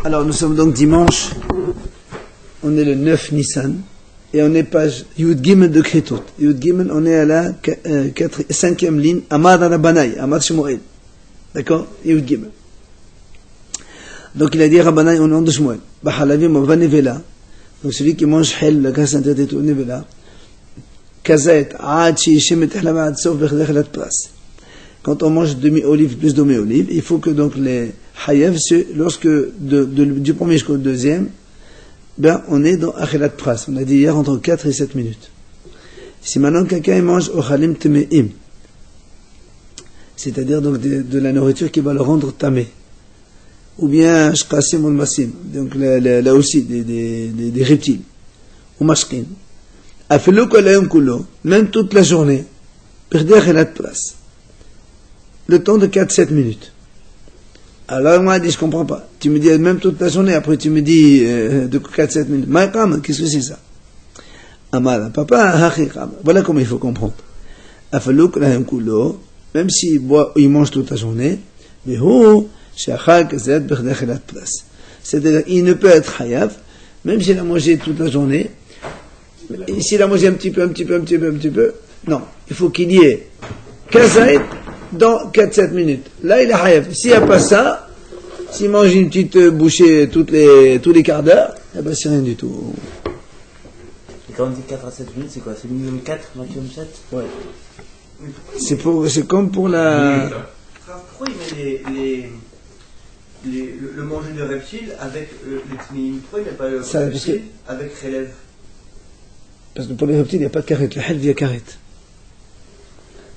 Alors nous sommes donc dimanche, on est le 9 Nissan, et on est page Yud Gimel de Kretot. Yud Gimel, on est à la 5e ligne, Amar Rabbanai, Amar Shmuel. D'accord? Yud Gimel. Donc il a dit Rabbanai au nom de Shmuel. Bahalavim wa nevela. Donc celui qui mange hel, la graisse interdite au nevela. Kazet, Aad Shi Yishim et Ehlama Ad Sof Bechdechelat Pras. Quand on mange demi-olive plus demi-olive, il faut que donc les hayev, lorsque du premier jusqu'au deuxième, ben on est dans achelat pras. On a dit hier entre 4 et 7 minutes. Si maintenant quelqu'un mange ochalim temeim, c'est-à-dire donc de la nourriture qui va le rendre tamé, ou bien shqasim ou masim, donc là aussi des reptiles, ou mashkin, afelo kolayom kulo, même toute la journée, perdez achelat pras. Le temps de 4-7 minutes. Alors moi, je comprends pas. Tu me dis même toute la journée, après tu me dis de 4-7 minutes. Maïkam, qu'est-ce que c'est ça? Amala, papa, voilà comment il faut comprendre. Même s'il boit, il mange toute la journée, c'est-à-dire il ne peut être hayav, même s'il a mangé toute la journée, s'il a mangé un petit peu, non, il faut qu'il y ait kazaït dans 4-7 minutes. Là, il est hayav. S'il n'y a pas ça, s'il mange une petite bouchée tous les quarts d'heure, eh ben, c'est rien du tout. Et quand on dit 4 à 7 minutes, c'est quoi? C'est minimum 4, maximum 7? Ouais. C'est comme pour la... Pourquoi il met le manger de reptiles avec les tminim? Pourquoi il met pas le reptile avec relève? Parce que pour les reptiles, il n'y a pas de carré. Le halv, il y a carré.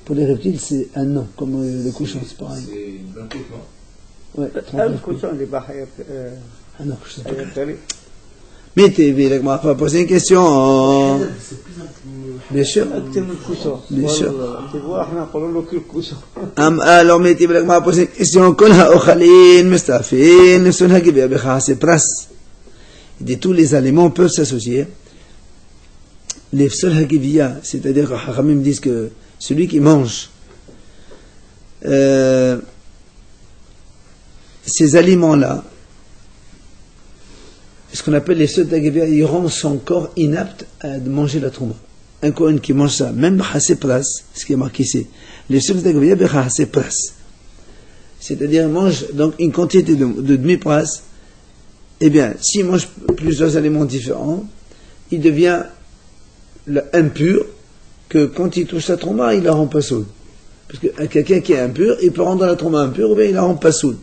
Pour les reptiles, c'est un non, comme le cochon, c'est pareil. C'est 29, non? Ouais, le cochon, il est pas ah non, je sais pas. Mais tu m'as pas posé une question. Bien sûr. Bien sûr. Alors, mais tu m'as posé une question. Kol ha'ochalin, mestafin, son ha'givya becha, c'est pras. Il dit tous les aliments peuvent s'associer. Les fsol ha'givya, c'est-à-dire que Hachamim disent que celui qui mange ces aliments-là, ce qu'on appelle les fsol ha'givya, ils rendent son corps inapte à manger la trouma. Un Kohen qui mange ça, même b'chassé pras, ce qui est marqué ici, les fsol ha'givya b'chassé pras, c'est-à-dire il mange donc une quantité de demi-pras, eh bien, s'il mange plusieurs aliments différents, il devient impur, que quand il touche la trouma, il la rend pas soule. Parce que quelqu'un qui est impur, il peut rendre la trouma impure, ou bien il la rend pas soule.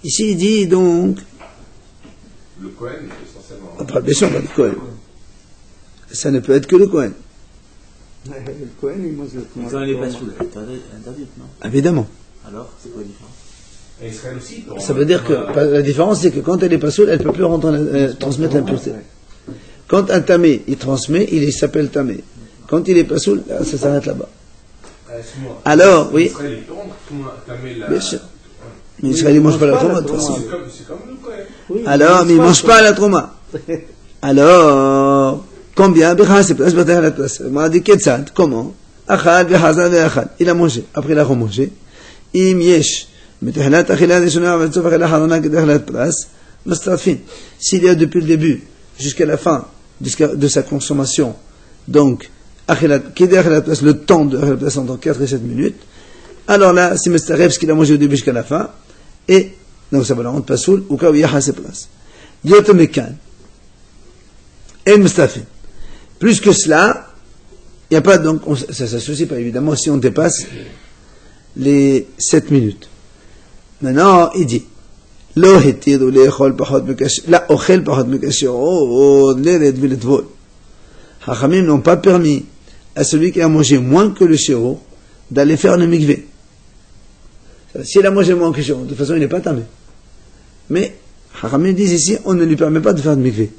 Ici, il dit donc... Le Kohen, essentiellement. Après, bien sûr, pas le Kohen. Ça ne peut être que le Kohen. Le Kohen, il mange le trouma. Quand il n'est pas soule, interdit, non? Évidemment. Alors, c'est quoi la différence? Et Israël aussi. Ça veut dire que la différence, c'est que quand elle n'est pas soule, elle ne peut plus transmettre l'impureté. Quand un tamé, il transmet, il s'appelle tamé. Quand il est pas soul, ça s'arrête là-bas. Alors, oui. Bien sûr. Mais Israël ne mange pas la trouma de toute façon. C'est comme le Kohen. Alors, mais il ne mange pas la trouma. Alors, combien? On a dit Ketzad, comment? Achad, Behazad, Behachad. Il a mangé. Après, il a remangé. Im yesh. S'il y a depuis le début jusqu'à la fin de sa consommation, donc, le temps de la place entre 4 et 7 minutes, alors là, c'est Mestarev ce qu'il a mangé au début jusqu'à la fin, et donc ça va la rendre pas soul, ou quand il y a ses places. Yotomekan, et Mustafin. Plus que cela, il n'y a pas, donc, ça s'associe pas évidemment si on dépasse les 7 minutes. Maintenant, il dit, Lo hetiru le'echol pachot mekasher, la ochel pachot mekasher, l'ered v'letvol. Hachamim n'ont pas permis à celui qui a mangé moins que le shiro d'aller faire le mikvé. S'il a mangé moins que le shiro, de toute façon il n'est pas tamé. Mais Hachamim disent ici, on ne lui permet pas de faire le mikvé.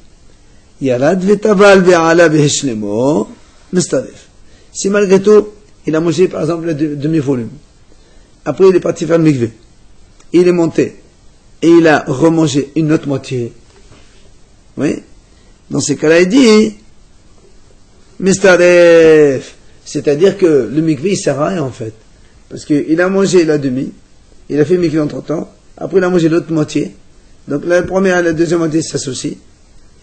Yarad v'taval ve'ala v'heshlemo mistaref. Si malgré tout, il a mangé par exemple le demi-volume, après il est parti faire le mikvé, il est monté, et il a remangé une autre moitié. Oui? Dans ces cas-là, il dit, Mistaref, c'est-à-dire que le mikvé, il sert à rien, en fait. Parce qu'il a mangé la demi, il a fait mikvé entre temps, après il a mangé l'autre moitié, Donc la première et la deuxième moitié s'associent,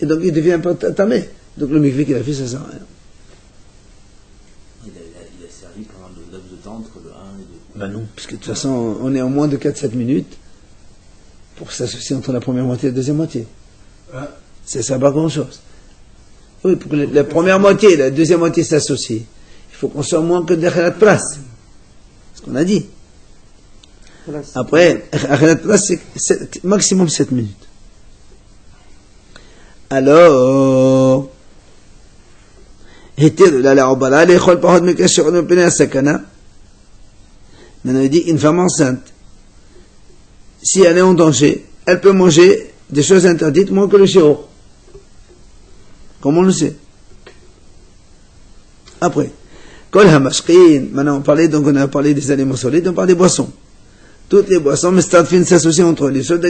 et donc il devient un peu tamé. Donc le mikvé qu'il a fait, ça sert à rien. Il a servi pendant le laps de temps entre le 1 et le 2. Ben non, parce que de toute façon, on est en moins de 4-7 minutes pour s'associer entre la première moitié et la deuxième moitié. Ça sert pas grand chose. Oui, pour que la première moitié et la deuxième moitié s'associent, il faut qu'on soit moins que d'Achelat Pras. C'est ce qu'on a dit. Après, Achelat Pras, c'est maximum 7 minutes. Alors, maintenant il dit une femme enceinte, si elle est en danger, elle peut manger des choses interdites moins que le shiur. Comment on le sait? Après, maintenant on a parlé des aliments solides, on parle des boissons. Toutes les boissons, mais stadfin s'associent entre eux. Les choses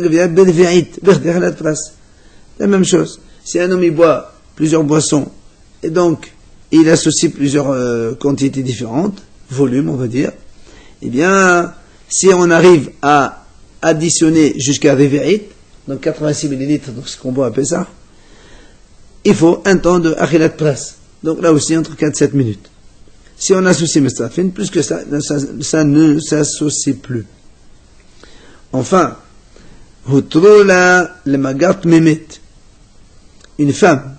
la même chose. Si un homme il boit plusieurs boissons, et donc il associe plusieurs quantités différentes, volumes on va dire, eh bien, si on arrive à additionner jusqu'à Rivérit, donc 86 millilitres, donc ce qu'on boit à Pessah, il faut un temps de Achilat Pras. Donc là aussi, entre 4 et 7 minutes. Si on associe Mestafin, plus que ça ne s'associe plus. Enfin, Hutroula le Magat Mehmet, une femme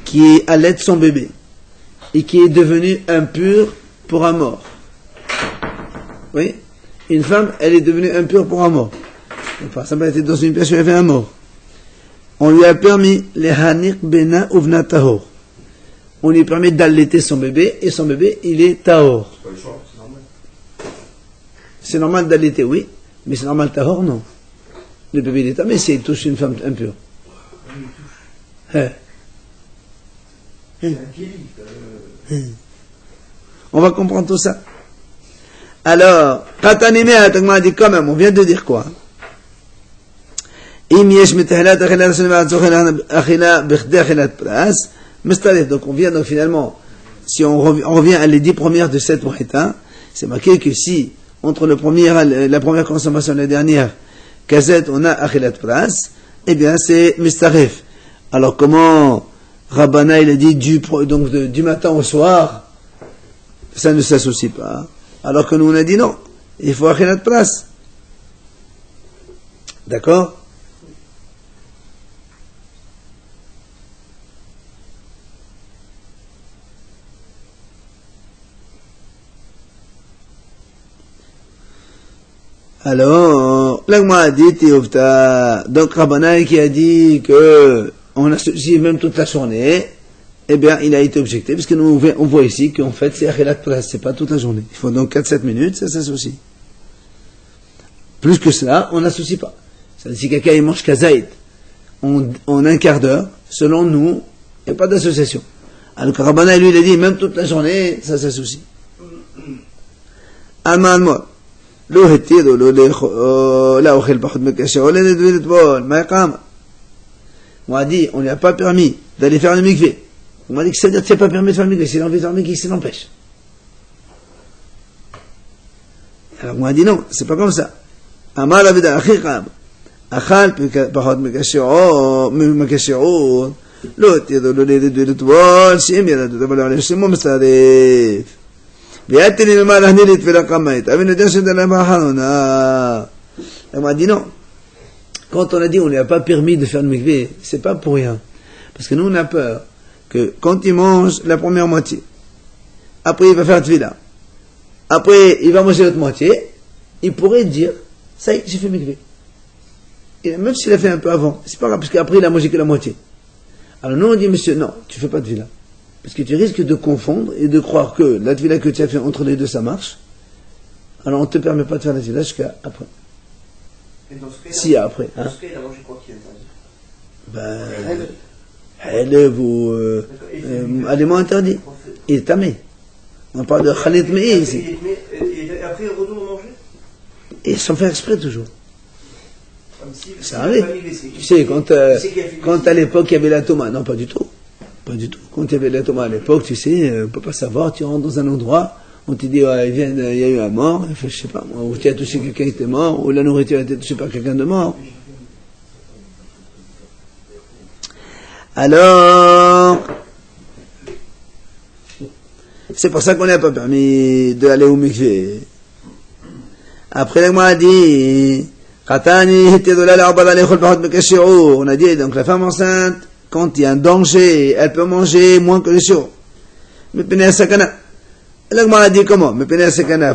qui allait son bébé et qui est devenue impure pour un mort. Oui, une femme, elle est devenue impure pour un mort. Par exemple, elle était dans une pièce où il y avait un mort. On lui a permis les Hanik Bena Uvna Tahor. On lui permet d'allaiter son bébé, et son bébé, il est Tahor. C'est pas le choix, c'est normal. C'est normal d'allaiter, oui, mais c'est normal Tahor, non. Le bébé, il est tamé s'il touche une femme impure. On va comprendre tout ça. Alors, Katanemé a dit quand même, on vient de dire quoi? Donc on vient donc finalement, si on revient à les 10 premières de cette moïta, c'est marqué que si entre la première consommation et la dernière, Kazet, on a Achilat Pras, eh bien c'est Mistaref. Alors comment Rabbana il a dit du matin au soir, ça ne s'associe pas. Alors que nous on a dit non, il faut Achilat Pras. D'accord? Alors, l'Agma a dit, donc Rabbana qui a dit que on associe même toute la journée, eh bien, il a été objecté, parce que nous, on voit ici qu'en fait, c'est Achilat Pras, c'est pas toute la journée. Il faut donc 4-7 minutes, ça s'associe. Plus que cela, on n'associe pas. C'est-à-dire, si quelqu'un il mange kazaïd, en un quart d'heure, selon nous, il n'y a pas d'association. Alors que Rabbana, lui, il a dit, même toute la journée, ça s'associe. Alma לא התירו לו לאוכל פחות מקשר, או לנדבר לטבול, מה יקם? On a dit, on ne lui a pas permis d'aller faire le mikvé. On m'a dit que c'est-à-dire que tu n'as pas permis de faire le mikvé, s'il a envie de faire le mikvé, s'il l'empêche. Alors on a dit non, c'est pas comme ça. Amar la vida achiqam, achal pachot מקשרות, לא התירו לו לנדבר לטבול, שאם ילדו אבל עליהם שמו מצטרף. ויתני למה להכניל לתפילה קמאית, אבל נדע שדלם האחרונה. On m'a dit non. Quand on a dit on ne lui a pas permis de faire le mikvé, c'est pas pour rien. Parce que nous on a peur que quand il mange la première moitié, après il va faire tefila, après il va manger l'autre moitié, il pourrait dire, ça y est, j'ai fait le mikvé. Et même s'il a fait un peu avant, c'est pas grave, parce qu'après il a mangé que la moitié. Alors nous on dit, monsieur, non, tu fais pas de tefila. Parce que tu risques de confondre et de croire que la tefila que tu as fait entre les deux ça marche. Alors on ne te permet pas de faire la tefila jusqu'à après. Et dans ce cas, Si après. dans ce cas, il a mangé quoi qui est interdit? Haleb ou aliment interdit. Il est tamé. On parle de Khalit Me'i ici. Et après, il retourne manger? Et sans faire exprès toujours. Comme si Ça arrive. Tu sais, quand à l'époque il y avait la toma, non pas du tout. Pas du tout. Quand il y avait la toma à l'époque, tu sais, on ne peut pas savoir, tu rentres dans un endroit, On te dit, ouais, il y a eu un mort, je sais pas, moi, ou tu as touché quelqu'un qui était mort, ou la nourriture a été touchée par quelqu'un de mort. Alors, c'est pour ça qu'on n'a pas permis d'aller au mikvé. Après, le a dit, on a dit, donc la femme enceinte, quand il y a un danger, elle peut manger moins que le shiur. Mais pénètre sakana. Le a dit comment? Mais pénètre sakana.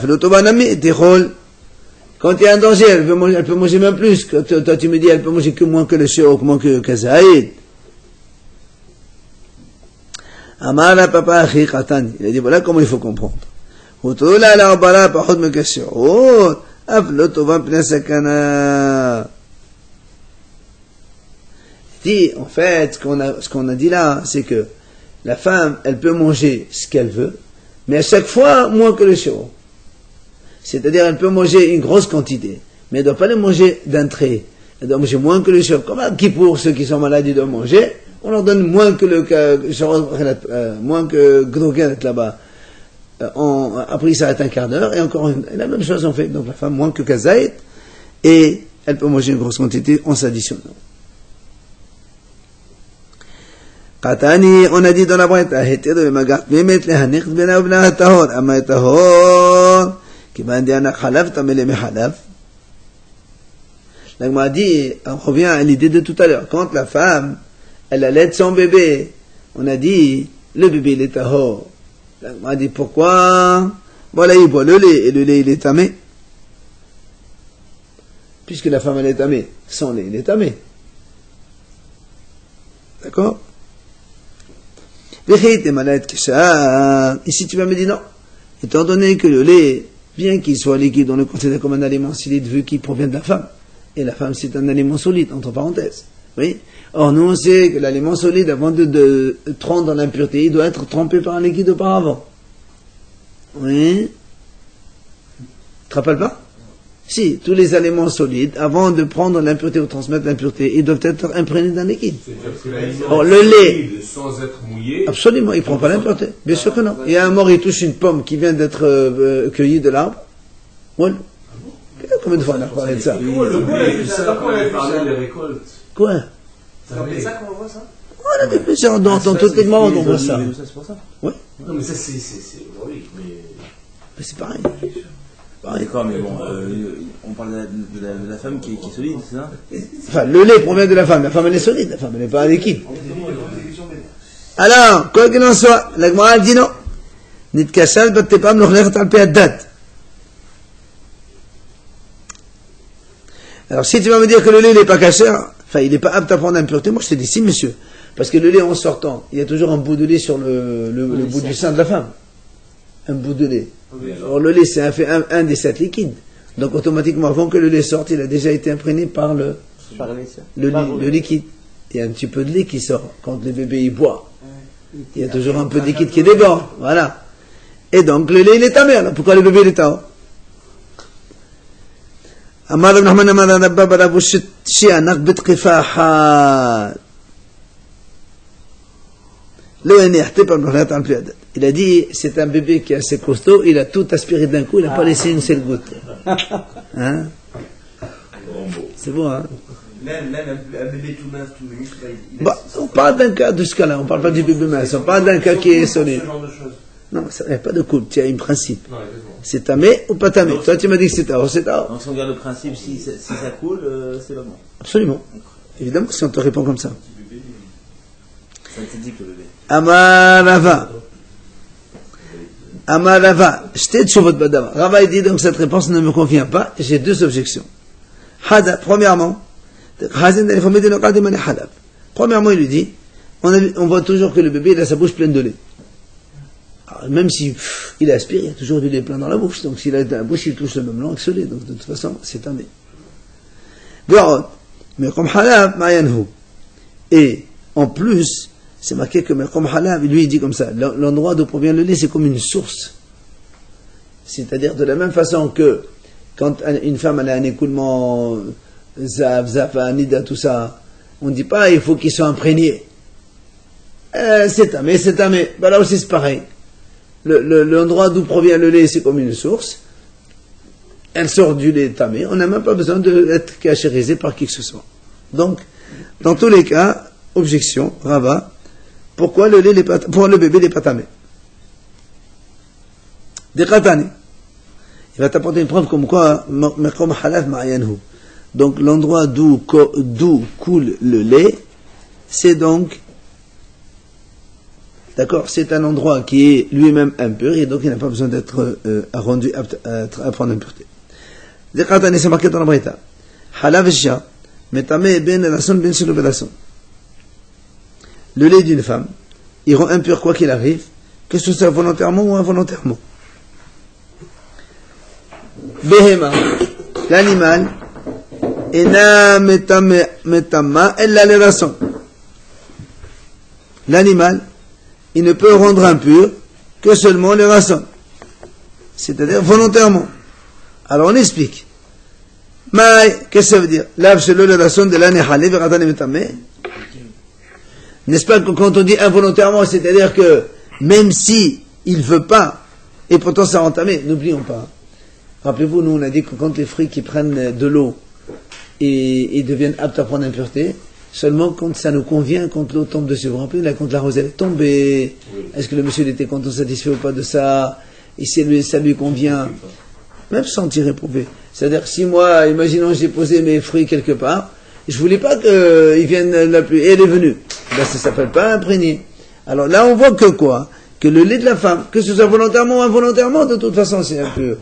Quand il y a un danger, elle peut manger même plus. Toi, tu me dis, elle peut manger que moins que le shiur, moins que Zaïd. Amara papa akhi qatan. Il a dit, voilà comment il faut comprendre. Dit, en fait, ce qu'on a dit là, c'est que la femme, elle peut manger ce qu'elle veut, mais à chaque fois, moins que le shiur. C'est-à-dire, elle peut manger une grosse quantité, mais elle ne doit pas le manger d'un trait. Elle doit manger moins que le shiur. Comme qui pour ceux qui sont malades, ils doivent manger, on leur donne moins que moins que Groguet là-bas. Après, ça s'arrête un quart d'heure, et encore la même chose on fait. Donc la femme, moins que Kazaït, et elle peut manger une grosse quantité en s'additionnant. Qatani, on a dit dans la braïta, la Gemara dit, on revient à l'idée de tout à l'heure. Quand la femme, elle allait son bébé, on a dit, le bébé il est tahor. La Gemara dit, pourquoi? Voilà, il boit le lait, et le lait il est tamé. Puisque la femme elle est tamée, son lait il est tamé. D'accord? Ici tu vas me dire non. Étant donné que le lait, bien qu'il soit liquide, on le considère comme un aliment solide vu qu'il provient de la femme. Et la femme c'est un aliment solide, entre parenthèses. Oui. Or nous on sait que l'aliment solide, avant de tremper dans l'impureté, il doit être trempé par un liquide auparavant. Oui. Tu te rappelles pas? Si, tous les aliments solides, avant de prendre l'impureté ou transmettre l'impureté, ils doivent être imprégnés d'un liquide. Or, le lait, sans être mouillé, absolument, il ne prend pas l'impureté. Bien sûr que non. Il y a un mort, il touche une pomme qui vient d'être cueillie de l'arbre. Voilà. Combien de fois on a parlé de ça? on a parlé des récoltes. Quoi? C'est comme ça qu'on voit ça? Voilà, mais genre, dans toutes les morts, on voit ça. C'est pour ça. Oui. Non, mais ça, c'est logique, mais. Mais c'est pareil. D'accord, mais bon, on parle de la femme qui est solide, c'est ça? Enfin, le lait provient de la femme elle est solide, la femme elle n'est pas liquide. Alors, quoi qu'il en soit, la Gemara dit non. Nitkashal battepam l'ochlech al pe'adat. Alors, si tu vas me dire que le lait n'est pas caché, enfin, il n'est pas apte à prendre l'impureté, moi je te dis si, monsieur. Parce que le lait, en sortant, il y a toujours un bout de lait sur le bout du sein de la femme. Un bout de lait. Or, le lait, c'est un des 7 liquides. Donc, automatiquement, avant que le lait sorte, il a déjà été imprégné par le liquide. Il y a un petit peu de lait qui sort quand le bébé y boit. Il y a toujours un peu de liquide qui déborde. Voilà. Et donc, le lait, il est tamé. Alors, pourquoi le bébé, il est tamé? Amar Ibn Ahmad Amar Rabba Barabu Shia Naqbit Qifaha. Il a dit, c'est un bébé qui est assez costaud, il a tout aspiré d'un coup, il n'a pas laissé une seule goutte. Hein? C'est bon, hein? Même un bébé tout mince, tout mince, on parle d'un cas de ce cas-là, on ne parle pas du bébé mince, on parle d'un cas qui est solide. Ce genre de choses. Non, il n'y a pas de coupe, il y a un principe. C'est tamé ou pas tamé? Toi, tu m'as dit que c'est tard, c'est tard. Donc si on regarde le principe, si ça coule, c'est pas bon. Absolument. Évidemment, si on te répond comme ça. Ça te dit que le bébé. Amarava, j'étais de votre badama. Rava dit donc cette réponse ne me convient pas. J'ai 2 objections. Premièrement, il lui dit, on voit toujours que le bébé il a sa bouche pleine de lait. Alors, même si il aspire, il y a toujours du lait plein dans la bouche. Donc s'il a dans la bouche, il touche le même langue que ce lait. Donc de toute façon, c'est un lait. Mais comme halab, et en plus, c'est marqué que comme halab, lui il dit comme ça, l'endroit d'où provient le lait c'est comme une source. C'est-à-dire de la même façon que quand une femme elle a un écoulement zaf, nida, tout ça, on ne dit pas il faut qu'il soit imprégné. C'est tamé. Ben là aussi c'est pareil. l'endroit d'où provient le lait, c'est comme une source. Elle sort du lait tamé. On n'a même pas besoin d'être cachérisé par qui que ce soit. Donc, dans tous les cas, objection, Rava, pourquoi le bébé n'est pas tamé? Dekatani. Il va t'apporter une preuve comme quoi, Mekom Halaf Ma'yanhu. Donc, l'endroit d'où coule le lait, c'est donc, d'accord, c'est un endroit qui est lui-même impur, et donc il n'a pas besoin d'être rendu à prendre impureté. Dekatani, c'est marqué dans la Brita. Halaf Shia, Metame ben Elasson ben Shelo Belasson. Le lait d'une femme, il rend impur quoi qu'il arrive, que ce soit volontairement ou involontairement. Behema, l'animal, ena metama, elle l'a les raisons. L'animal, il ne peut rendre impur que seulement les raisons. C'est-à-dire volontairement. Alors on explique. Mais, qu'est-ce que ça veut dire? L'absolu le raison de l'anihale, veratane metame. N'est-ce pas que quand on dit involontairement, c'est-à-dire que même si il veut pas, et pourtant ça rend tamé, n'oublions pas. Rappelez-vous, nous on a dit que quand les fruits qui prennent de l'eau et deviennent aptes à prendre impureté, seulement quand ça nous convient, quand l'eau tombe dessus. Vous vous rappelez, là, quand la roselle est tombée, est-ce que le monsieur était content, satisfait ou pas de ça? Et si ça lui convient, même sans tirer éprouvé. C'est-à-dire, si moi, imaginons, j'ai posé mes fruits quelque part, je voulais pas qu'ils viennent la pluie, et elle est venue. Ben, ça s'appelle pas imprégné. Alors là, on voit que quoi? Que le lait de la femme, que ce soit volontairement ou involontairement, de toute façon, c'est impur.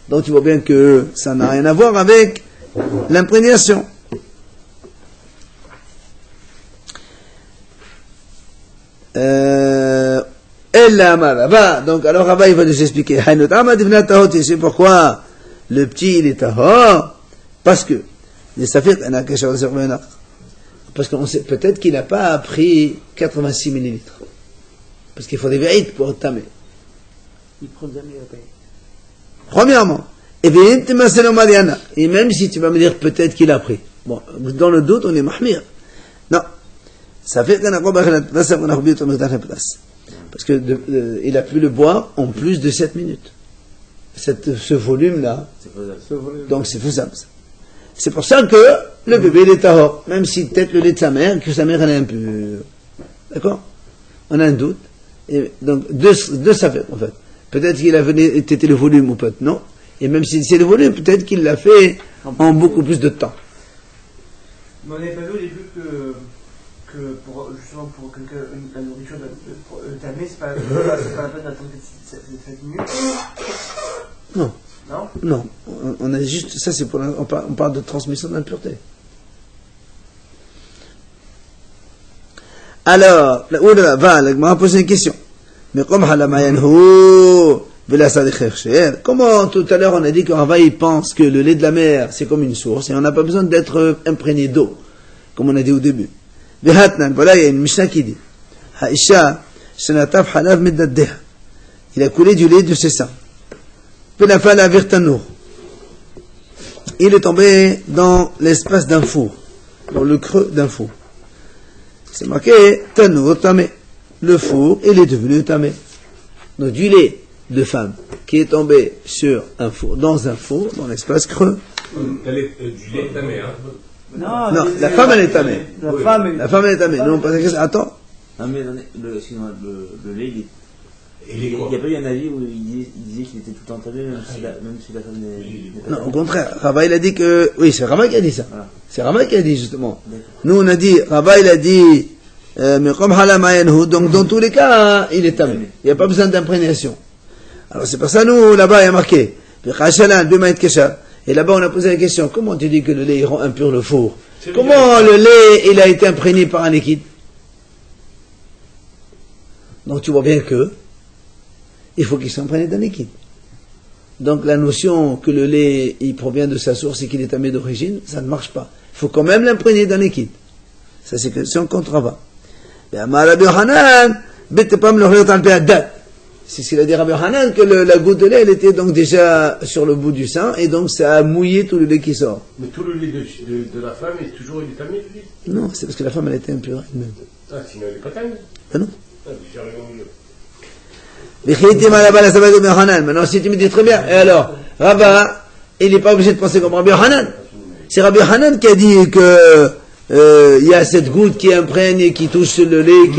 Donc tu vois bien que ça n'a rien à voir avec l'imprégnation. Donc alors Rava il va nous expliquer. C'est pourquoi le petit il est tahor, parce que parce qu'on sait peut-être qu'il n'a pas pris 86 millilitres. Parce qu'il faut des vérités pour tamer. Il prend jamais la paix. Premièrement, et même si tu vas me dire peut-être qu'il a pris. Bon, dans le doute, on est mahmir. Non. Ça fait qu'on a parce que il a pu le boire en plus de 7 minutes. Ce volume-là. Donc c'est faisable. C'est pour ça que le bébé il est tahor, même si peut-être le lait de sa mère, que sa mère elle est impure. D'accord? On a un doute. Et donc deux ça fait en fait. Peut-être qu'il a été le volume ou peut-être non. Et même si c'est le volume, peut-être qu'il l'a fait en beaucoup plus de temps. Mais on n'avait pas vu au début que justement pour que la nourriture tamée, c'est pas la peine d'attendre 7 minutes. Non. Non? Non. On a juste, ça c'est pour, on parle de transmission d'impureté. Alors, on va poser une question. Mais comment tout à l'heure on a dit que Rava il pense que le lait de la mer c'est comme une source et on n'a pas besoin d'être imprégné d'eau, comme on a dit au début. Voilà, il y a une Mishnah qui dit Haïcha, il a coulé du lait de ses seins. Il est tombé dans l'espace d'un four, dans le creux d'un four. C'est marqué Tanour Tamé. Le four, il est devenu tamé. Donc du lait de femme qui est tombé sur un four, dans l'espace creux. Elle est du lait tamé, hein? Non, la femme elle est tamée. La femme elle est tamée. Non, parce que attends. Non mais excuse-moi, le lait il n'y a pas eu un avis où il disait qu'il était tout le temps tamé, même si la femme n'est pas tamée. Non, au contraire, Rava il a dit que oui, c'est Rava qui a dit ça. Voilà. C'est Rava qui a dit justement. D'accord. Nous on a dit Rava il a dit mais comme donc dans tous les cas, il est tamé. Il n'y a pas besoin d'imprégnation. Alors c'est pour ça, nous, là-bas, il y a marqué. Et là-bas, on a posé la question, comment tu dis que le lait rend impur le four? Comment le lait, il a été imprégné par un liquide? Donc tu vois bien que il faut qu'il s'imprègne d'un liquide. Donc la notion que le lait, il provient de sa source et qu'il est tamé d'origine, ça ne marche pas. Il faut quand même l'imprégner d'un liquide. Ça, c'est question contre Rava. C'est ce qu'il a dit Rabbi Hanan, que la goutte de lait, elle était donc déjà sur le bout du sein, et donc ça a mouillé tout le lait qui sort. Mais tout le lait de la femme est toujours tamé, tu dis? Non, c'est parce que la femme, elle était impure elle-même. Ah, sinon elle n'est pas tamée? Ah non. Ah, j'ai jamais Maintenant, si tu me dis très bien, et alors, Rava, il n'est pas obligé de penser comme Rabbi Hanan. C'est Rabbi Hanan qui a dit que il y a cette goutte qui imprègne et qui touche le lait,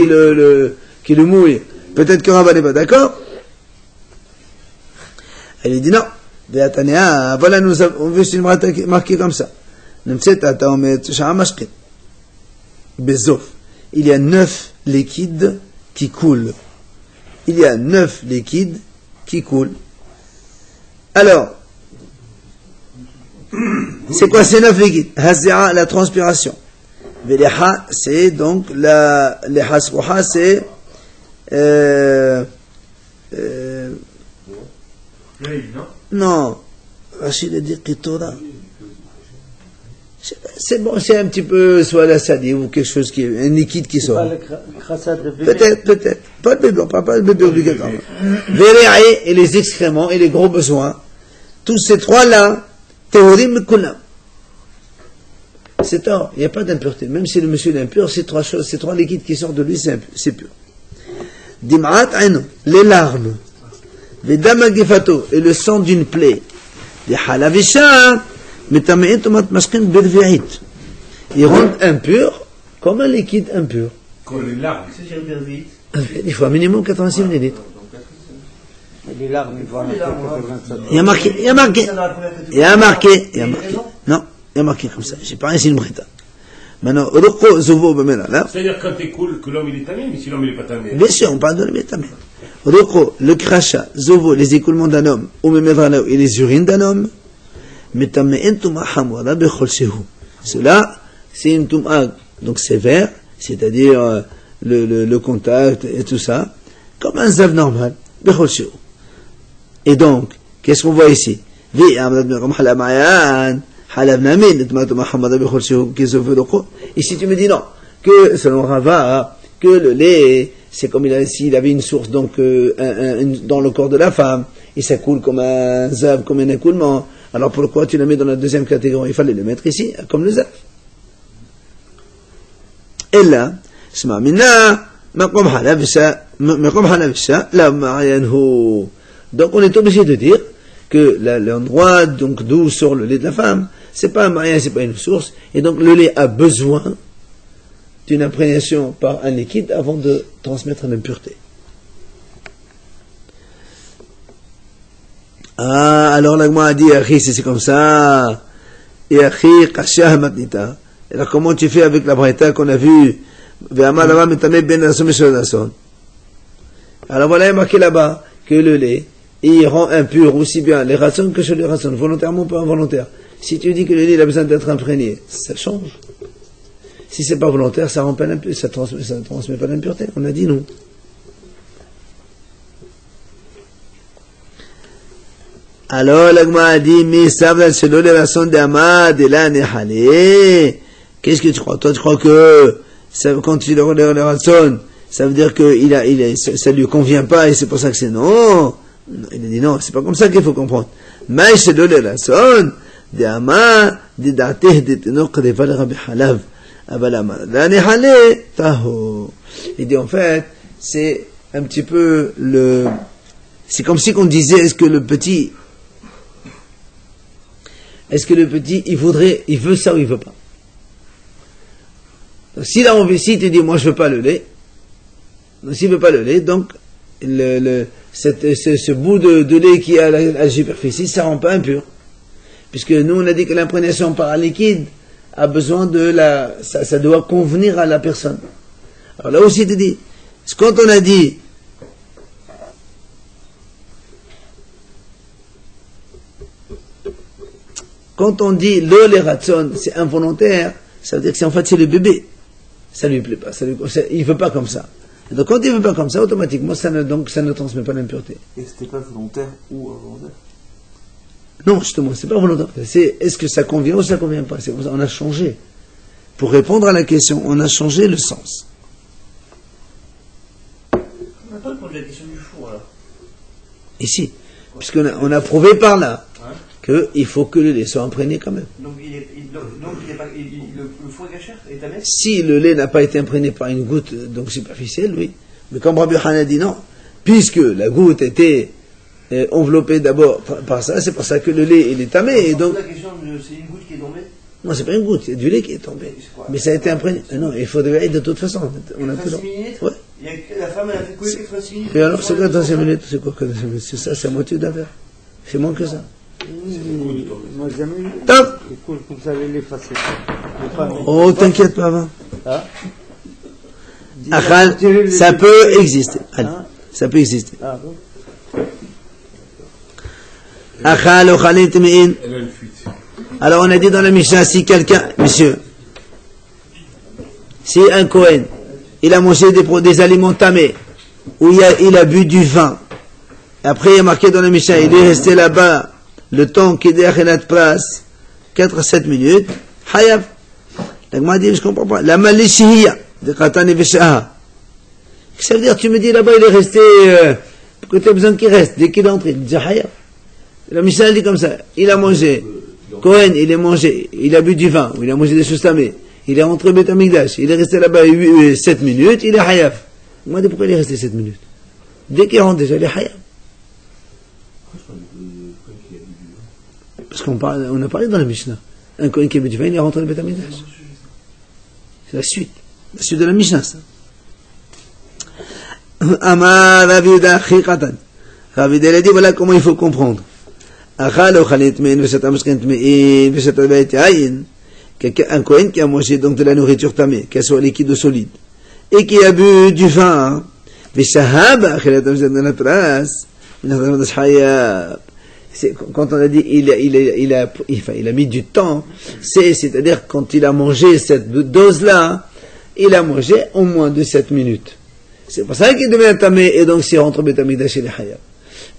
qui le mouille. Peut-être que Rava n'est pas d'accord. Elle dit non. Voilà, on veut se marquer comme ça. Il y a 9 liquides qui coulent. Il y a 9 liquides qui coulent. Alors, c'est quoi ces 9 liquides? Hazia, la transpiration. Veleha, c'est donc les hasroha, c'est non. Rachid a dit Kitora. C'est bon, c'est un petit peu soit la salive ou quelque chose qui est un liquide qui sort. Peut-être. Pas le bébé, pas le bébé obligatoirement. Véréaï et les excréments et les gros besoins. Tous ces trois-là, théorim kulam. C'est tort, il n'y a pas d'impureté. Même si le monsieur est impur, ces trois choses, ces trois liquides qui sortent de lui, c'est pur. Dim'at aino, les larmes. Vedama gifato, et le sang d'une plaie. Les halavisha, metame'et tomat mashkin bedve'it. Ils rendent impur comme un liquide impur. Comme les larmes. Il faut un minimum 86 millilitres. Les larmes, il y a marqué. Non, il y a marqué comme ça. J'ai pas réussi le brita. Maintenant, Roko Zovo Bemela, là. C'est-à-dire quand tu écoules que l'homme il est tamé, mais si l'homme il est pas tamé. Bien sûr, on parle de l'homme il est tamé. Roko, le crachat, Zovo, les écoulements d'un homme, ou Memedralao, et les urines d'un homme, Metame Entuma Hamwara Bechol Shehu. Cela, c'est une Touma, donc sévère, c'est-à-dire le contact et tout ça, comme un zav normal, Bechol Shehu. Et donc, qu'est-ce qu'on voit ici? Et si tu me dis non, que selon Rava, que le lait, c'est comme s'il avait une source donc dans le corps de la femme, et ça coule comme un zav, comme un écoulement, alors pourquoi tu le mets dans la deuxième catégorie? Il fallait le mettre ici, comme le zav. Et là, donc on est obligé de dire que l'endroit donc d'où sort le lait de la femme, c'est pas un moyen, c'est pas une source, et donc le lait a besoin d'une imprégnation par un liquide avant de transmettre l'impureté. Ah, alors l'agma a dit, Achi, c'est comme ça, et Achi, Kashah Matnita. Alors comment tu fais avec la braïta qu'on a vue? Alors voilà, il est marqué là-bas que le lait, il rend impur aussi bien les rations que chez les rations, volontairement ou pas involontaire. Si tu dis que le lait a besoin d'être imprégné, ça change. Si c'est pas volontaire, ça rend pas l'impureté, ça transmet pas l'impureté. On a dit non. Alors l'agma a dit, mais ça va selon les rations d'Amad et là nehale. Qu'est-ce que tu crois? Toi, tu crois que ça, quand tu le relèves les rations, ça veut dire que ça lui convient pas et c'est pour ça que c'est non. Il a dit non, c'est pas comme ça qu'il faut comprendre. Mais c'est de la son, de ama, de dateh, de tenok, de valera bihalav, abalama. La nehale, taho. Il dit en fait, c'est un petit peu c'est comme si qu'on disait, est-ce que le petit, il veut ça ou il veut pas? Donc, s'il a envie, s'il te dit, moi je veux pas le lait, donc s'il veut pas le lait, donc, ce bout de lait qui est à la superficie, ça rend pas impur. Puisque nous, on a dit que l'imprégnation par un liquide a besoin ça doit convenir à la personne. Alors là aussi, tu dis, quand on a dit, quand on dit les ratson, c'est involontaire, ça veut dire que c'est le bébé. Ça lui plaît pas, il veut pas comme ça. Et donc quand il veut pas comme ça, automatiquement, ça ne transmet pas l'impureté. Et c'était pas volontaire ou involontaire? Non, justement, c'est pas volontaire. C'est est-ce que ça convient ou ça convient pas? C'est comme ça, on a changé. Pour répondre à la question, on a changé le sens. On n'a pas répondu à la question du four alors. Ici, puisqu'on a prouvé par là qu'il faut que le lait soit imprégné quand même. Donc le four est gâchère est tamé? Si le lait n'a pas été imprégné par une goutte donc superficielle, oui. Mais comme Rabbi Hanan dit non, puisque la goutte était enveloppée d'abord par ça, c'est pour ça que le lait il est tamé. Et donc, la question c'est une goutte qui est tombée. non, c'est pas une goutte, c'est du lait qui est tombé. Mais ça a été imprégné. Non, il faut de toute façon. On a tout. 86 millilitres. Ouais. La femme elle a fait couler 86 millilitres. Et alors, c'est quoi 85 minutes? C'est quoi 85 minutes? C'est ça, c'est la moitié d'un verre. C'est moins que ça. Moi, jamais eu. Top! Il coule comme ça, les facettes. Oh, t'inquiète pas, va. Hein? Achal, ça peut exister. Allez, ça peut exister. Ah bon? Achal, ochalit, me'in. Elle a une fuite. Alors, on a dit dans la Mishnah, si quelqu'un, monsieur, si un Kohen, il a mangé des aliments tamés, ou il a bu du vin, après il y a marqué dans la Mishnah, il est resté là-bas, le temps qu'il est à place, 4 à 7 minutes, Hayav. La Gemara dit, je comprends pas. La malishiya de Katan et Veshaha. Ça veut dire, tu me dis là-bas, il est resté, pourquoi tu as besoin qu'il reste? Dès qu'il est entré, il dit Hayav. La Mishnah dit comme ça, il a mangé, Cohen, il a bu du vin, ou il a mangé des choses tamées, il est rentré au Beth Amikdash, il est resté là-bas 7 minutes, il est Hayav. On m'a dit, pourquoi il est resté 7 minutes? Dès qu'il rentre déjà, il est Hayav. Parce on a parlé dans la Mishnah. Un Kohen qui a bu du vin, il est rentré au Beth Amikdash. C'est la suite de la Mishnah, ça. Amar Rav Yehuda Chi Katan. Rav Yehuda a dit, voilà comment il faut comprendre. Achal ochalit me'in v'shata mashken tme'in v'shata b'ayit yayin. Un Kohen qui a mangé donc de la nourriture tamée, qu'elle soit liquide ou solide, et qui a bu du vin, v'shahaba achilat v'shata dans la place, quand on a dit il a mis du temps, c'est-à-dire quand il a mangé cette dose-là, il a mangé au moins de 7 minutes. C'est pour ça qu'il devient tamé, et donc s'il rentre au Beth Amikdash, il est hayab.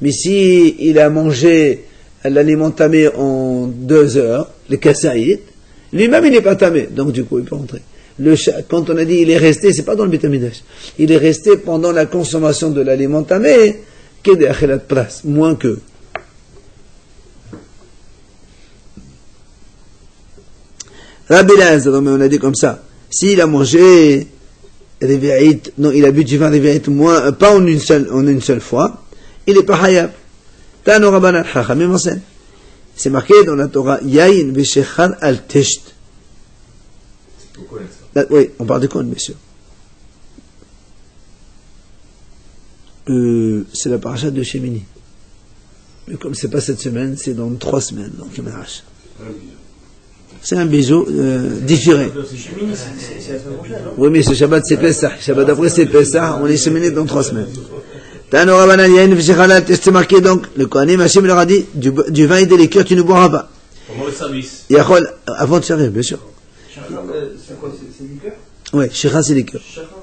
Mais si il a mangé l'aliment tamé en 2 heures, le kassaïd, lui-même il n'est pas tamé, donc du coup il peut rentrer. Quand on a dit il est resté, c'est pas dans le Beth Amikdash, il est resté pendant la consommation de l'aliment tamé, qui est de achilat pras, moins que. Rabbi Elazar, mais on a dit comme ça, s'il a mangé réveillite, non, il a bu du vin réveillite moins, pas en une seule fois, il n'est pas hayab. Tano Rabbanan Chachamim enseigne. C'est marqué dans la Torah, Yain v'shechal al tesht. Oui, on parle de quoi, monsieur? C'est la paracha de Shemini. Mais comme c'est pas cette semaine, c'est dans 3 semaines, donc il m'arrache. C'est un bijou différé. C'est la semaine prochaine, non? Oui, mais ce Shabbat c'est Pessah. Shabbat après c'est Pessah, on est Shemini dans 3 semaines. Tano Rabbanan Yain v'shechal al tesht, c'est marqué donc, le Kohanim Hashem leur a dit, du vin et des liqueurs tu ne boiras pas. Pendant le service. Yachol, avant de servir, bien sûr. C'est quoi? C'est liqueur? Oui, Shecha c'est liqueur.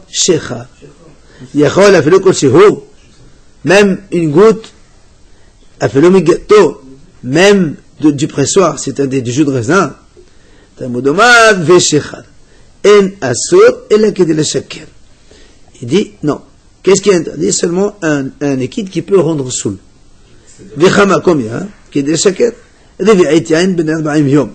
Shecha. Yachol a fait le kol shehu. Même une goutte, a fait le migato, même du pressoir, c'est-à-dire du jus de raisin. Tamudomad veshechal. En asur ela kedel shaker. Il dit, non. Qu'est-ce qui est interdit? Seulement un liquide qui peut rendre saoul. Vechama, combien? Kedel shaker. Revi'ait yain ben 40 yom.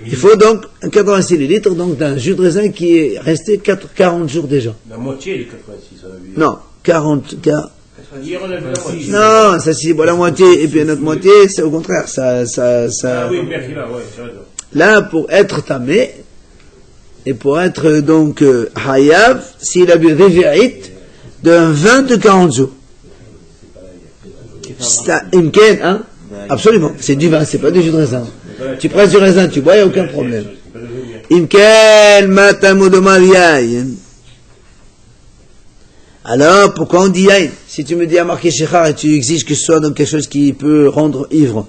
Il faut donc 86 litres donc d'un jus de raisin qui est resté 40 jours déjà. La moitié des 86, on a vu. Non, 40. Hier, on a vu la moitié. Non, ça c'est la moitié, et puis notre moitié, c'est au contraire. Ah oui, merci là, ouais, c'est vrai. Là, pour être tamé, et pour être donc hayav, s'il a bu réveillite d'un vin de 40 jours. C'est un imken, hein? Absolument, c'est du vin, c'est pas du jus de raisin. Tu presses du raisin, tu bois, il n'y a aucun problème. Imken matamudoma yain. Alors, pourquoi on dit yain? Si tu me dis à marquer shechar et tu exiges que ce soit donc quelque chose qui peut rendre ivre.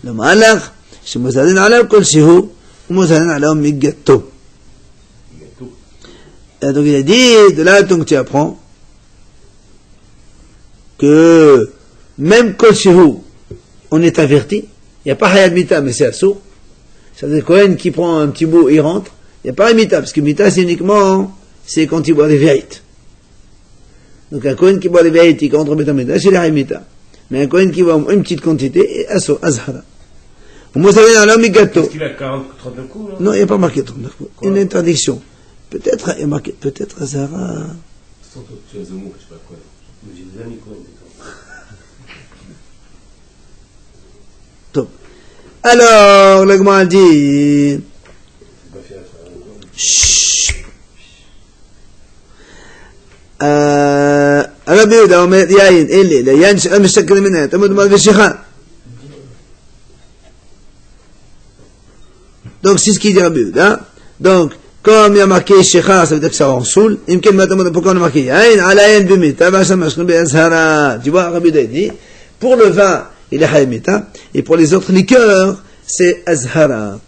Le malach, c'est mozadin alav kol shehu, ou mozadin alav migato. Et donc il a dit, de là donc tu apprends que même kol shehu, on est averti, il n'y a pas hayad mita, mais c'est assour. C'est-à-dire Kohen qui prend un petit bout, il rentre, il n'y a pas mita, parce que mita c'est uniquement, c'est quand il boit des vérités. Donc un Kohen qui boit des vérités, il rentre au Beth Amikdash, il est mita. Mais un Kohen qui boit une petite quantité, est assour, azhara. Moi, ça vient dans l'homme gâteau. Est-ce qu'il a 39 coups, là? Non, il n'y a pas marqué 39 coups. Une interdiction. Peut-être, il y a marqué, peut-être azhara. J'ai des amis quoi. Top. Alors, le Gemara dit. Chut. Rabbi Yehuda אומר יין, אלה, ליין שאין משתכרים מנהל, תמוד מל ושיחה. Donc, c'est ce qu'il dit Rabbi Yehuda. Donc, comme il y a marqué Shecha, ça veut dire que ça rend saoul. Pourquoi on a marqué Yain, Alayin Bimita, tu vois, Rabbi Yehuda dit, pour le vin, il est Hayamita, et pour les autres liqueurs, c'est Azhara.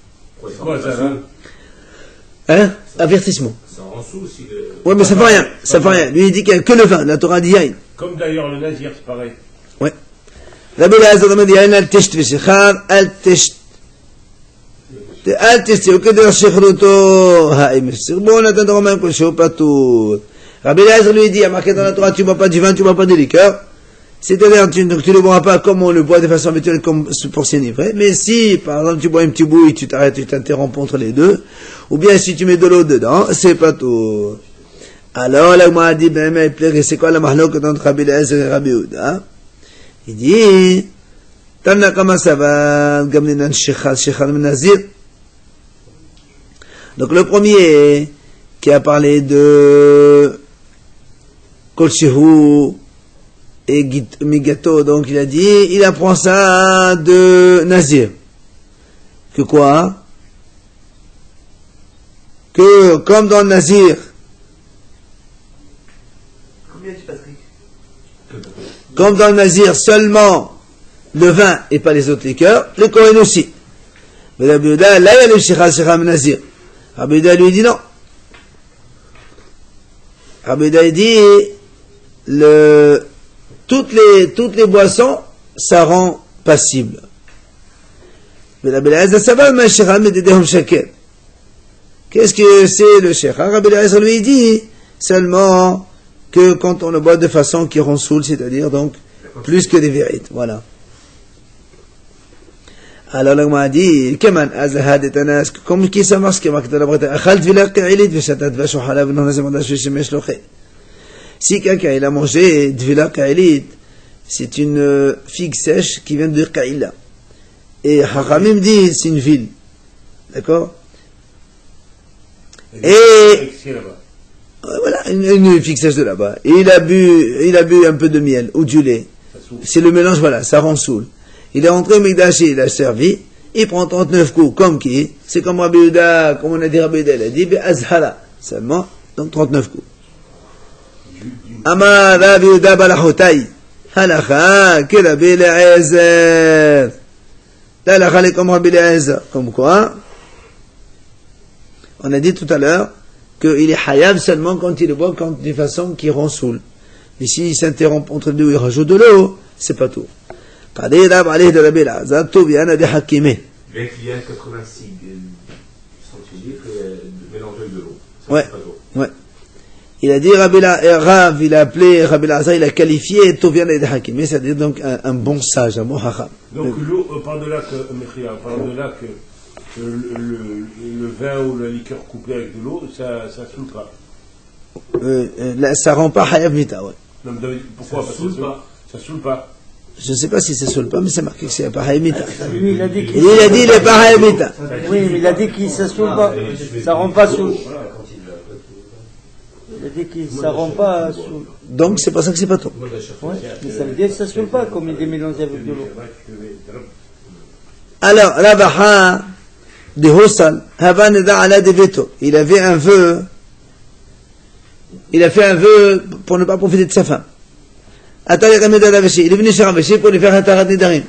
Hein? Avertissement. Ça rend saoul si le... Ouais, mais ça fait rien, ça fait rien. Lui, il dit qu'il n'y a que le vin, la Torah dit Yain. Comme d'ailleurs le nazir, c'est pareil. Ouais. Rabbi Yehuda dit Yain, al tesht v'shechar, al tesht. אל תסתירו כדי לשחרר אותו, האם בואו נתן תורה מהם כלשהו פטור. Rabbi Eliezer lui dit, il y a marqué dans la Torah, tu ne bois pas du vin, tu ne bois pas de liqueur. C'est-à-dire, tu ne le boiras pas comme on le boit de façon habituelle, comme pour s'enivrer. Mais si, par exemple, tu bois un petit bout et tu t'arrêtes, tu t'interromps entre les deux, ou bien si tu mets de l'eau dedans, c'est pas tout. Alors, là, moi, dit, ben, mais, c'est quoi la mahlok entre Rabbi Eliezer et Rabbi Yehuda? Il dit, Tana kama sava, gamlinan shechal, shechal menazir. Donc le premier qui a parlé de Kolchehu et Migato, donc il a dit, il apprend ça de Nazir. Que quoi? Que comme dans le Nazir. Combien dit Patrick? Comme dans le Nazir, seulement le vin et pas les autres liqueurs, le Kohen aussi. Mais la Yehuda, là il y a le Shechal Nazir. Rabbi Yehuda lui dit non. Rabbi Yehuda dit toutes les boissons, ça rend passible. Mais Rabbi Eliezer, ça va, mais Shechal Mededehum Shaker. Qu'est-ce que c'est le Shechal? Rabbi Eliezer lui dit seulement que quand on le boit de façon qui rend saoul, c'est-à-dire donc plus que des vérités. Voilà. Alors là, on m'a dit, Keman, Azahad et Tanas, comme qui ça marche, qui marque de la Bretagne, Achal Tvila Ka'ilit, Veshatat Vashohala, Venon Hazemanda Shemesh Loche. Si quelqu'un il a mangé Tvila Ka'ilit, c'est une figue sèche qui vient de Ka'ila. Et Hachamim dit, c'est une ville. D'accord? Et, voilà, une figue sèche de là-bas. Et il a bu un peu de miel, ou du lait. C'est le mélange, voilà, ça rend saoul. Il est rentré au Mikdash, il a servi, il prend 39 coups, comme qui? C'est comme Rabbi Yehuda, comme on a dit Rabbi Yehuda, il a dit, Azhala, seulement, donc 39 coups. Amar Rabbi Yehuda Balachotai, Halacha, que Rabbi Eliezer. Là, Halacha est comme Rabbi Eliezer. Comme quoi? On a dit tout à l'heure, qu'il est hayav seulement quand il le boit, de façon qui rend saoul. Mais s'il s'interrompt entre deux, il rajoute de l'eau, c'est pas tout. قال راب عليه de Rabbi Eliezer, tout vient de Hakimé. Bien qu'il y a 86 centilitres mélangés avec de l'eau. Ouais, ouais. Il a dit Rav, il a appelé Rabbi Eliezer, il a qualifié tout vient de Hakimé, c'est-à-dire donc un bon sage, un bon hacham. Donc l'eau, par-delà que le vin ou la liqueur couplée avec de l'eau, ça saoule pas. Ça rend pas hayav mita, ouais. Non, mais pourquoi? Parce que ça saoule pas. Je ne sais pas si c'est saoul pas, mais c'est marqué que c'est pas haïmita. Lui, il a dit qu'il n'est pas haïmita. Oui, mais il a dit qu'il ne saoule pas. Ça rend pas saoul. Il a dit que ça rend pas saoul. Donc c'est pour ça que c'est pas tout. Ouais, mais ça veut dire que ça saoule pas, comme il est mélangé avec de l'eau. Alors, Rabaha de Hossal, Havaneda ala de Veto. Il avait un vœu. Il a fait un vœu pour ne pas profiter de sa femme. Il est venu chez Ravashi pour lui faire un tarat nidarim.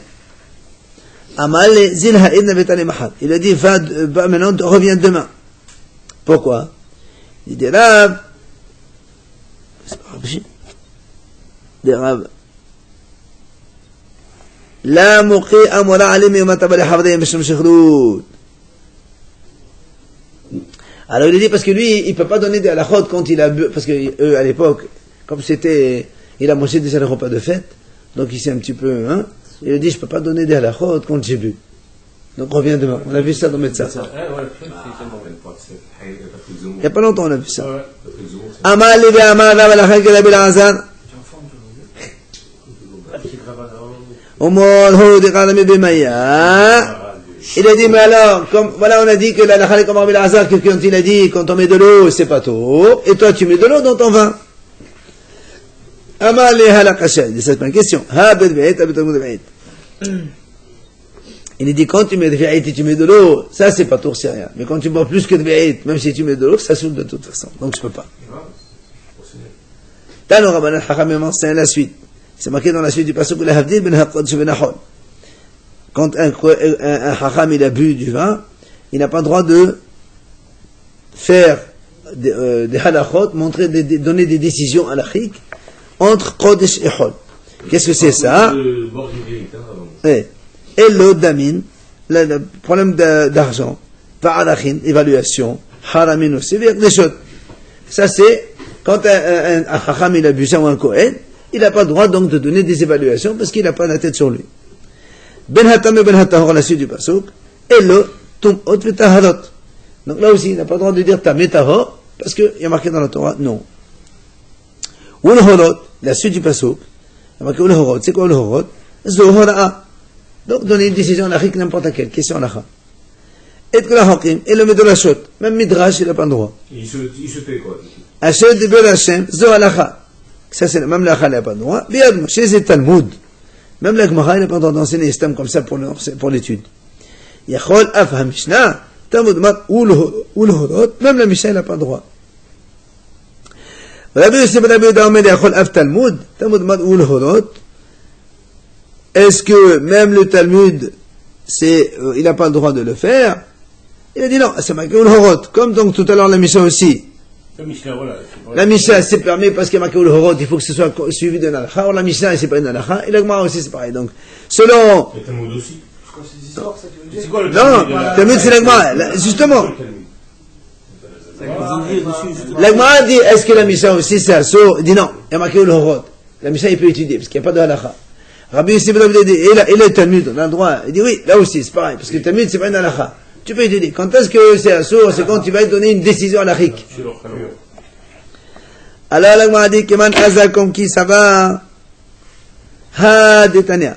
Amal zil ha'idna betani mahal. Il a dit, va maintenant, reviens demain. Pourquoi? Il dit, Rav, c'est pas Ravashi. Il dit, Rav, la muqi amora alim yomatabali havdayim bisham shekhrut. Alors il a dit, parce que lui, il peut pas donner des halachot quand il a bu, parce que eux, à l'époque, comme c'était, il a mangé déjà les repas de fête, donc il s'est un petit peu, hein, il a dit, je peux pas donner des halachot quand j'ai bu. Donc reviens demain. On a vu ça dans Médecin. Il n'y a pas longtemps on a vu ça. Amal Levi Amar Rav Alachak Rabbi Eliezer. Il a dit, mais alors, comme, voilà, on a dit que la halakha comme Rabbi Elazar, que quand il a dit, quand on met de l'eau, c'est pas tôt, et toi tu mets de l'eau dans ton vin. Amal les halakha shahid, c'est une question. Il a dit, quand tu mets de v'ait et tu mets de l'eau, ça c'est pas tour, c'est rien. Mais quand tu bois plus que de v'ait, même si tu mets de l'eau, ça saoule de toute façon. Donc je peux pas. Tano Rabbanan Chachamim enseigne la suite. C'est marqué dans la suite du pasuk la havdil ben hakodesh ben hachol. Quand un Chacham il a bu du vin, il n'a pas le droit de faire des halachot, donner des décisions halachiques entre Kodesh et Chol. Qu'est-ce que c'est ça? Et le damin, le problème d'argent, va'alachin, évaluation, haramin aussi, des choses. Ça c'est quand un Chacham il a bu ça ou un Kohen, il n'a pas le droit donc de donner des évaluations parce qu'il n'a pas la tête sur lui. Ben hatam et ben hatahor, la suite du pasuk, et le tum'ot v'taharot. Donc là aussi, il n'a pas le droit de dire tam et tahor parce qu'il y a marqué dans la Torah, non. Ou le horot, la suite du pasuk, il y a marqué ou le horot, c'est quoi le horot? Zohora. Donc donner une décision halachique n'importe laquelle, question halacha. Et que la hakim, et le medolachot, même midrash, il n'a pas le droit. Il se tait quoi? Hachem de Bel Hachem, zo halacha. Ça c'est même la il n'a pas le droit. Bien, chez les Talmud, même la Gemara, il n'a pas le droit d'enseigner les stam comme ça pour l'étude. Yachol af ha-mishnah, Talmud mat ou le horot, même la Mishnah, il n'a pas le droit. Rabbi Yosef ben Rabbi Yehuda Omer yachol af Talmud, Talmud mat ou le horot. Est-ce que même le Talmud, il n'a pas le droit de le faire? Il a dit non, c'est marqué ou le horot. Comme donc tout à l'heure la Mishnah aussi. La Mishnah, c'est permis parce qu'il y a marqué ou le horot, il faut que ce soit suivi d'un halakha. Or la Mishnah, c'est pas une halakha. Et la Gemara aussi, c'est pareil. Donc, selon. Le Talmud aussi. C'est quoi le Non, le Talmud, c'est la Gemara. Justement. La Gemara dit, est-ce que la Mishnah aussi, c'est assour? Il dit non, il y a marqué ou le horot. La Mishnah, il peut étudier, parce qu'il n'y a pas de halakha. Rabbi Yosef ben Rabbi dit, et le Talmud, on a le droit. Il dit oui, là aussi, c'est pareil, parce que le Talmud, c'est pas une halakha. Tu peux étudier. Quand est-ce que c'est assour? C'est quand tu vas donner une décision halachique. Alors la Gemara dit Keman Aza comme qui ça va Ha Detania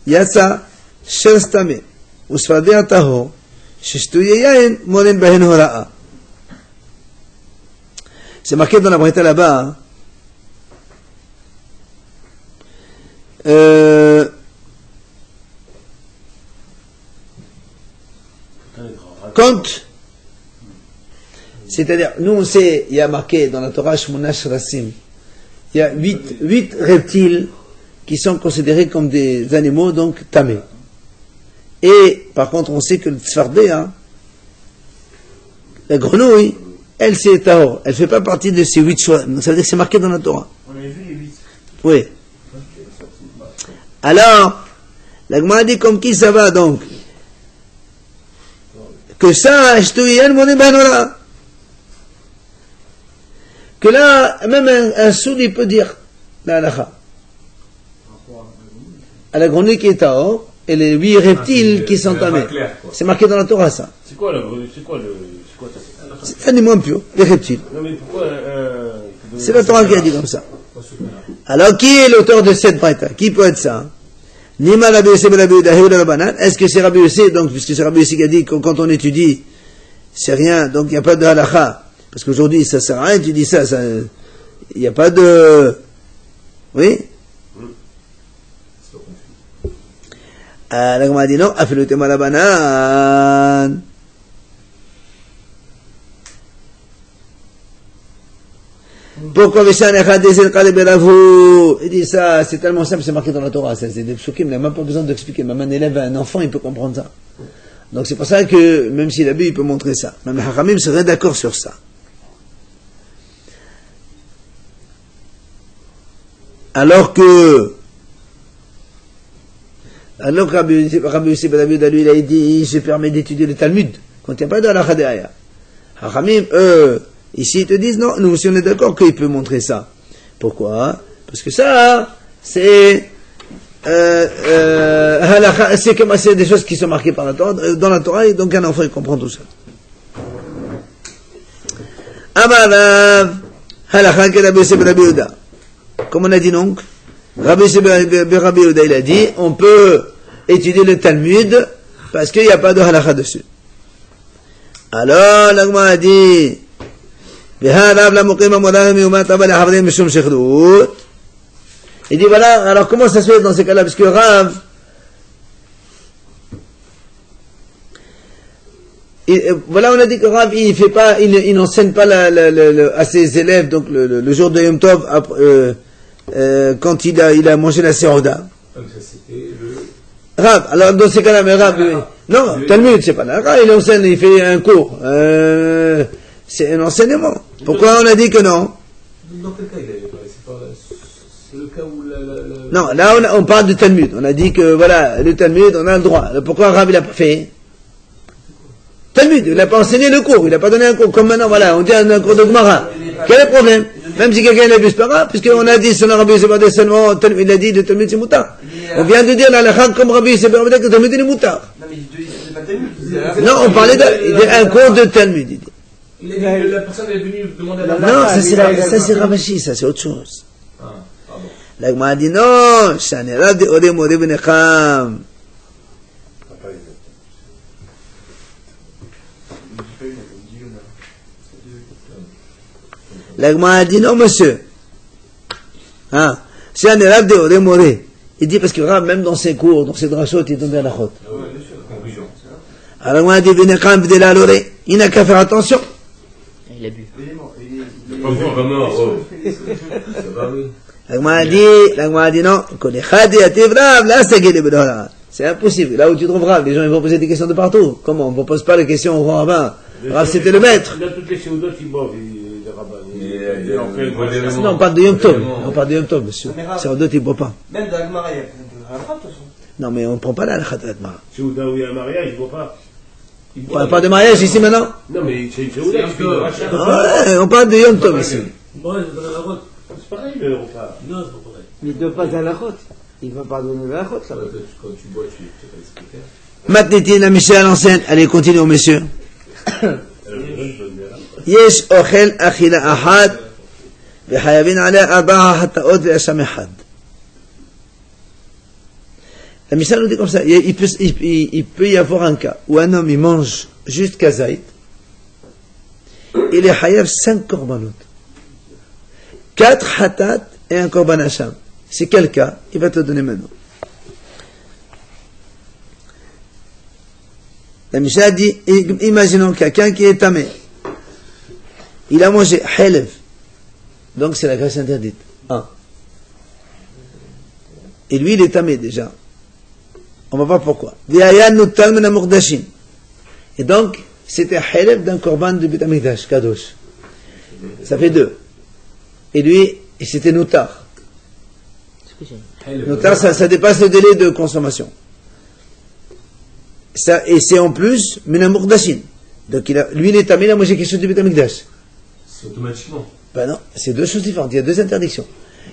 Yasa Sherstame Usfadea Taho Shishtuye Yain Moren Bahen Hora'a. C'est marqué dans la Braïta là-bas. Quand c'est-à-dire, nous on sait, il y a marqué dans la Torah Shmonash Rasim, il y a 8 reptiles qui sont considérés comme des animaux, donc tamés. Et par contre, on sait que le tzfardéa, la grenouille, elle c'est tahor, elle ne fait pas partie de ces 8 choix. Donc ça veut dire que c'est marqué dans la Torah. On avait vu les 8. Oui. Alors, la Gemara dit comme qui ça va donc? Que ça, Shtuyen Monim Banora. Que là, même un sourd, il peut dire la halakha. À la grenouille qui est tahor, et les 8 reptiles qui sont tamés. C'est marqué dans la Torah, ça. C'est quoi la grenouille? C'est un animal impur, les reptiles. Non, mais pourquoi c'est la Torah qui a dit comme ça. Alors, qui est l'auteur de cette braïta? Qui peut être ça? Nima Rabbi Yosef ben Rabbi Yehuda Hillel Rabbanan. Est-ce que c'est Rabbi Yosef? Donc, puisque c'est Rabbi Yosef qui a dit que quand on étudie, c'est rien, donc il n'y a pas de halakha. Parce qu'aujourd'hui, ça sert à rien, tu dis ça, il n'y a pas de... Oui? La Gemara dit non, afilu tema la banane. Pourquoi Veshan Echad Ezel Kale Beravou? Il dit ça, c'est tellement simple, c'est marqué dans la Torah, c'est des psukim, il n'a même pas besoin d'expliquer. Même un élève, un enfant, il peut comprendre ça. Donc c'est pour ça que, même s'il a bu, il peut montrer ça. Même Haramim serait d'accord sur ça. Alors que Rabbi Yosef ben Rabbi Yehuda, lui, il a dit, il se permet d'étudier le Talmud, quand il n'y a pas de halakha derrière. Haramim, ici, ils te disent, non, nous aussi on est d'accord qu'il peut montrer ça. Pourquoi? Parce que ça, c'est c'est comme c'est des choses qui sont marquées par la Torah, dans la Torah, et donc un enfant il comprend tout ça. Amarav halakha que Rabbi Yosef ben Rabbi Yehuda. Comme on a dit donc, Rabbi Yehuda, il a dit, on peut étudier le Talmud parce qu'il n'y a pas de halakha dessus. Alors, l'Agma a dit, il dit, voilà, alors comment ça se fait dans ces cas-là? Parce que Rav, voilà, on a dit que Rav, il fait pas, il n'enseigne pas à ses élèves, donc le jour de Yom Tov, quand il a mangé la séroda. Donc ça c'était le... Rav, alors dans ces cas-là, mais Rav, non, Talmud, c'est pas là. Rav, il enseigne, il fait un cours. C'est un enseignement. Pourquoi on a dit que non? Dans quel cas il avait parlé? C'est le cas où Non, là on parle de Talmud. On a dit que voilà, le Talmud, on a le droit. Pourquoi Rav il a pas fait? Talmud, il n'a pas enseigné le cours, il n'a pas donné un cours. Comme maintenant, voilà, on dit un cours de Gemara. Quel est le problème? Même si quelqu'un l'abuse pas grave, puisqu'on a dit, selon Rabbi Yosef seulement, il a dit le Talmud c'est moutard. On vient de dire la halakha comme Rabbi Yosef que le Talmud est moutard. Non, mais c'est pas Talmud. Non, on parlait d'un cours de Talmud. Il dit. la personne est venue demander à la... Non, ça c'est Ravashi, ça c'est autre chose. Ah, pardon. La Gemara a dit non, Shani Rav de Ode Mode Benecham. La Gemara a dit non, monsieur. Hein? Shani Rav de Ode Mode. Il dit parce que Rav, même dans ses cours, dans ses drachot, il donne la chot. Ah ouais, bien sûr, conclusion. Alors la Gemara a dit Benecham Bdela Lore. Il n'a qu'à faire attention. Il a bu. Pas vraiment, oh. Ça va, oui. La Gemara a dit non. C'est impossible. Là où tu trouves Rav, les gens ils vont poser des questions de partout. Comment? On ne pose pas les questions au grand rabbin. Rav, c'était le maître. Là, toutes les séoudotes, ils boivent, les rabbins. Non, on parle de Yom Tov. On parle de Yom Tov, monsieur. C'est en d'autres, ils ne boivent pas. Même dans Agmara, il y a plein de halakha, de toute façon. Non, mais on ne prend pas la halakha de Agmara. Séouda où il y a un mariage, ils ne boivent pas. On parle pas de mariage ici maintenant? Non, mais c'est une séouda, tu fais de rachat. Ouais, on parle de Yom Tov ici. C'est pareil, le repas. Non, c'est pas pareil. Mais il ne donne pas à la route. Il ne va pas donner la route, ça. Quand tu bois, tu fais pas l'expliquer. Matniti, la Mishnah à l'ancienne. Allez, continuons, messieurs. Yesh ochel achila ahad. וחייבים עליה 4 חטאות ואשם אחד. La Mishnah nous dit comme ça, il peut y avoir un cas où un homme il mange juste kazaït, il est chayav 5 korbanot, 4 hatat et un korban hacham. C'est quel cas? Il va te donner maintenant. La Mishnah dit, imaginons quelqu'un qui est tamé, il a mangé helev, donc c'est la graisse interdite. 1. Et lui il est tamé déjà. On va voir pourquoi. Et donc, c'était Helev d'un korban de Bet Amikdash, Kadosh. Ça fait 2. Et lui, c'était Noutar. Noutar, ça dépasse le délai de consommation. Ça, et c'est en plus Menamurdashin. Donc, lui, il est tamé, il a mangé quelque chose de Bet Amikdash. C'est automatiquement. Ben non, c'est 2 choses différentes. Il y a 2 interdictions.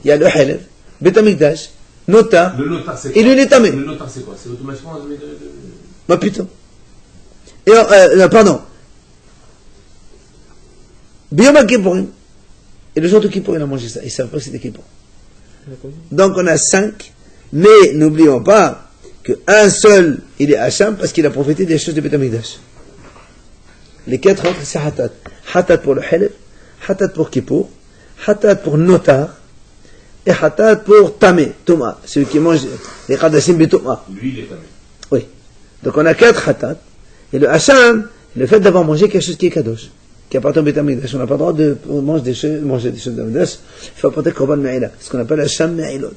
Il y a le Helev, Bet Amikdash, Notar, le notar, c'est et lui, il est tamé. Le notar, c'est quoi? C'est automatiquement... Bah putain. Et pardon. Biyom Kippourim. Et le jour de Kippour, il a mangé ça. Il ne savait pas que c'était Kippour. Donc on a 5. Mais n'oublions pas qu'un seul, il est Hacham parce qu'il a profité des choses de Bet Amikdash. Les 4 autres, c'est Hatat. Hatat pour le Helev, Hatat pour Kippour, Hatat pour Notar, et Hatat pour Tamé, Touma, celui qui mange les Kadashim Bitouma. Lui, il est tamé. Oui. Donc on a 4 Hatat. Et le Hacham, le fait d'avoir mangé quelque chose qui est Kadosh, qui appartient au Bet Amikdash, on n'a pas le droit de manger des choses d'Amikdash, il faut apporter Korban Me'ila, ce qu'on appelle Hacham Me'ilot.